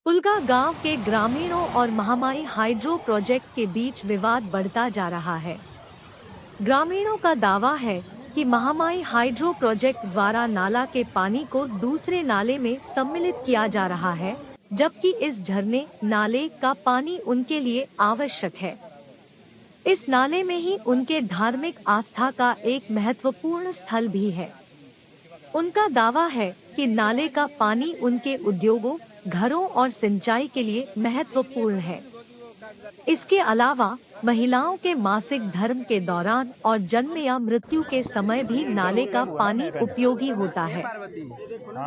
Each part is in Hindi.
पुलगा गांव के ग्रामीणों और महामाई हाइड्रो प्रोजेक्ट के बीच विवाद बढ़ता जा रहा है। ग्रामीणों का दावा है कि महामाई हाइड्रो प्रोजेक्ट द्वारा नाला के पानी को दूसरे नाले में सम्मिलित किया जा रहा है, जबकि इस झरने नाले का पानी उनके लिए आवश्यक है। इस नाले में ही उनके धार्मिक आस्था का एक महत्वपूर्ण स्थल भी है। उनका दावा है कि नाले का पानी उनके उद्योगों, घरों और सिंचाई के लिए महत्वपूर्ण है। इसके अलावा महिलाओं के मासिक धर्म के दौरान और जन्म या मृत्यु के समय भी नाले का पानी उपयोगी होता है।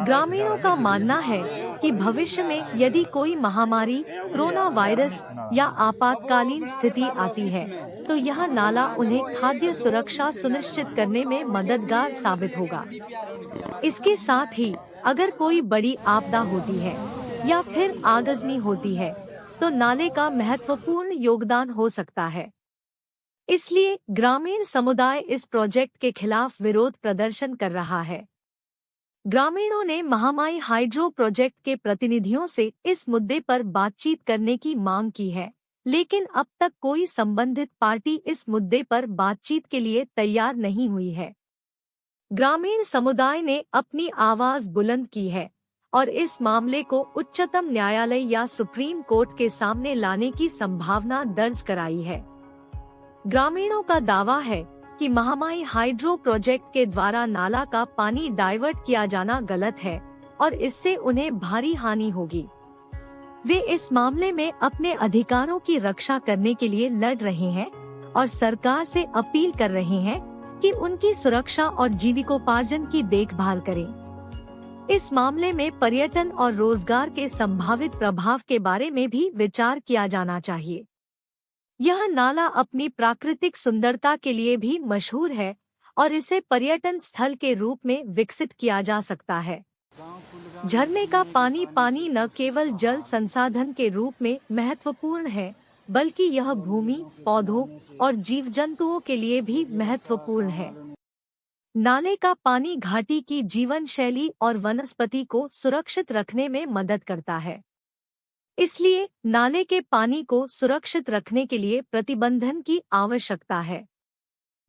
ग्रामीणों का मानना है कि भविष्य में यदि कोई महामारी, कोरोना वायरस या आपातकालीन स्थिति आती है, तो यह नाला उन्हें खाद्य सुरक्षा सुनिश्चित करने में मददगार साबित होगा। इसके साथ ही अगर कोई बड़ी आपदा होती है या फिर आगजनी होती है, तो नाले का महत्वपूर्ण योगदान हो सकता है। इसलिए ग्रामीण समुदाय इस प्रोजेक्ट के खिलाफ विरोध प्रदर्शन कर रहा है। ग्रामीणों ने महामाई हाइड्रो प्रोजेक्ट के प्रतिनिधियों से इस मुद्दे पर बातचीत करने की मांग की है, लेकिन अब तक कोई संबंधित पार्टी इस मुद्दे पर बातचीत के लिए तैयार नहीं हुई है। ग्रामीण समुदाय ने अपनी आवाज बुलंद की है और इस मामले को उच्चतम न्यायालय या सुप्रीम कोर्ट के सामने लाने की संभावना दर्ज कराई है। ग्रामीणों का दावा है कि महामाई हाइड्रो प्रोजेक्ट के द्वारा नाला का पानी डाइवर्ट किया जाना गलत है और इससे उन्हें भारी हानि होगी। वे इस मामले में अपने अधिकारों की रक्षा करने के लिए लड़ रहे हैं और सरकार से अपील कर रहे हैं कि उनकी सुरक्षा और जीविकोपार्जन की देखभाल करें। इस मामले में पर्यटन और रोजगार के संभावित प्रभाव के बारे में भी विचार किया जाना चाहिए। यह नाला अपनी प्राकृतिक सुंदरता के लिए भी मशहूर है और इसे पर्यटन स्थल के रूप में विकसित किया जा सकता है। झरने का पानी न केवल जल संसाधन के रूप में महत्वपूर्ण है, बल्कि यह भूमि, पौधों और जीव जंतुओं के लिए भी महत्वपूर्ण है। नाले का पानी घाटी की जीवन शैली और वनस्पति को सुरक्षित रखने में मदद करता है। इसलिए नाले के पानी को सुरक्षित रखने के लिए प्रतिबंधन की आवश्यकता है।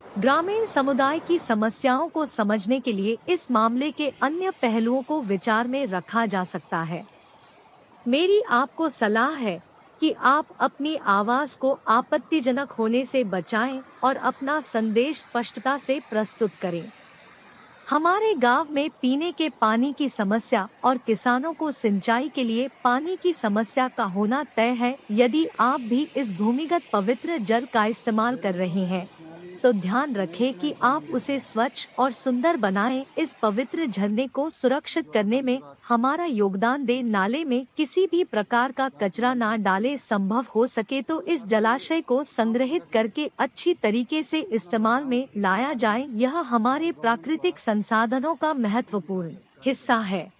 ग्रामीण समुदाय की समस्याओं को समझने के लिए इस मामले के अन्य पहलुओं को विचार में रखा जा सकता है। मेरी आपको सलाह है कि आप अपनी आवाज को आपत्तिजनक होने से बचाएं और अपना संदेश स्पष्टता से प्रस्तुत करें। हमारे गांव में पीने के पानी की समस्या और किसानों को सिंचाई के लिए पानी की समस्या का होना तय है। यदि आप भी इस भूमिगत पवित्र जल का इस्तेमाल कर रहे हैं, तो ध्यान रखें कि आप उसे स्वच्छ और सुंदर बनाएं। इस पवित्र झरने को सुरक्षित करने में हमारा योगदान दें। नाले में किसी भी प्रकार का कचरा ना डालें। संभव हो सके तो इस जलाशय को संग्रहित करके अच्छी तरीके से इस्तेमाल में लाया जाए। यह हमारे प्राकृतिक संसाधनों का महत्वपूर्ण हिस्सा है।